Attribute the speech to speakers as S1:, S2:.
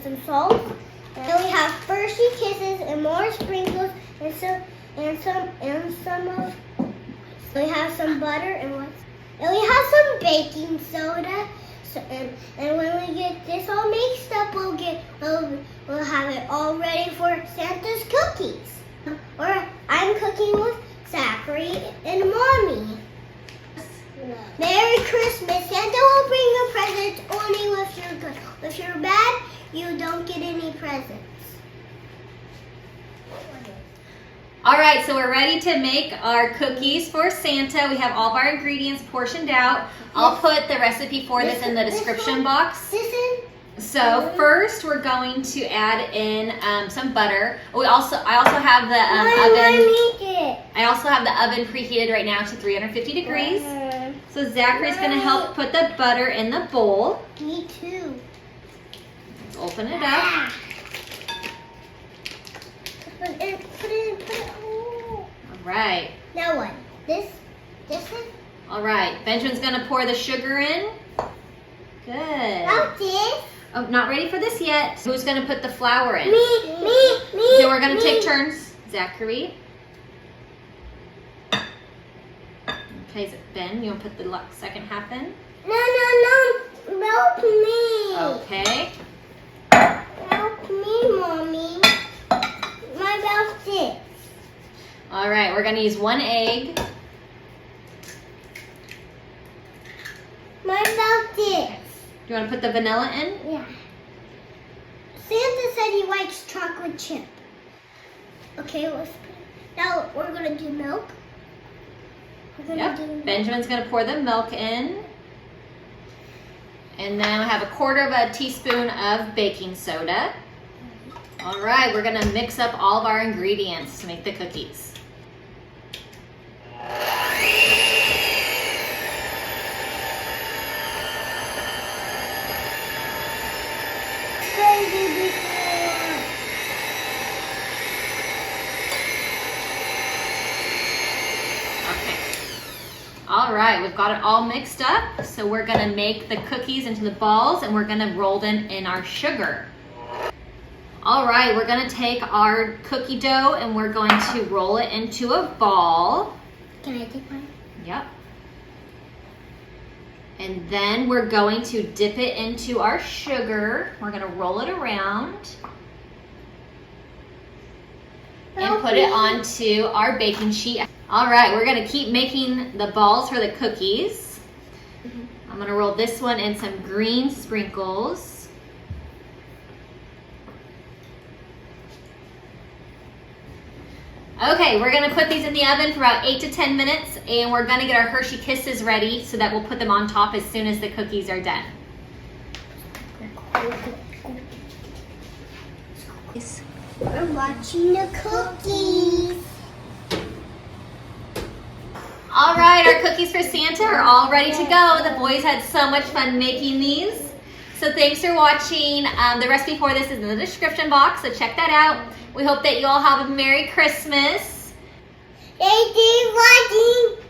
S1: and some salt. And then we have Hershey Kisses and more sprinkles and some of. We have some butter and we have some baking soda. So, and when we get this all mixed up, we'll have it all ready for Santa's cookies. Or I'm cooking with Zachary and Mommy. Merry Christmas! Santa will bring you presents only if you're good. If you're bad, you don't get any presents.
S2: All right, so we're ready to make our cookies for Santa. We have all of our ingredients portioned out. I'll put the recipe for this in the description box. So first, we're going to add in some butter. I also have the oven. I also have the oven preheated right now to 350 degrees. So Zachary's going to help put the butter in the bowl.
S1: Me too.
S2: Let's open it up.
S1: Put it.
S2: All right.
S1: Now what? This is.
S2: All right. Benjamin's going to pour the sugar in. Good.
S1: Now this.
S2: Oh, not ready for this yet. Who's going to put the flour in?
S1: Me.
S2: So we're going to take turns. Zachary. Okay, Ben, you want to put the second half in?
S1: No. Help me.
S2: Okay.
S1: Help me, Mommy. My mouth this.
S2: All right, we're going to use 1 egg.
S1: My mouth this.
S2: Do you want to put the vanilla in?
S1: Yeah. Santa said he likes chocolate chip. Okay, now we're gonna do milk.
S2: Benjamin's gonna pour the milk in. And then we have 1/4 teaspoon of baking soda. All right, we're gonna mix up all of our ingredients to make the cookies. All right, we've got it all mixed up. So we're gonna make the cookies into the balls and we're gonna roll them in our sugar. All right, we're gonna take our cookie dough and we're going to roll it into a ball.
S1: Can I take mine?
S2: Yep. And then we're going to dip it into our sugar. We're gonna roll it around and put it onto our baking sheet. All right, we're gonna keep making the balls for the cookies. I'm gonna roll this one in some green sprinkles. Okay, we're gonna put these in the oven for about 8 to 10 minutes and we're gonna get our Hershey Kisses ready so that we'll put them on top as soon as the cookies are done.
S1: We're watching the cookies.
S2: All right, our cookies for Santa are all ready to go. The boys had so much fun making these. So thanks for watching. The recipe for this is in the description box, so check that out. We hope that you all have a Merry Christmas.
S1: Thank you for watching.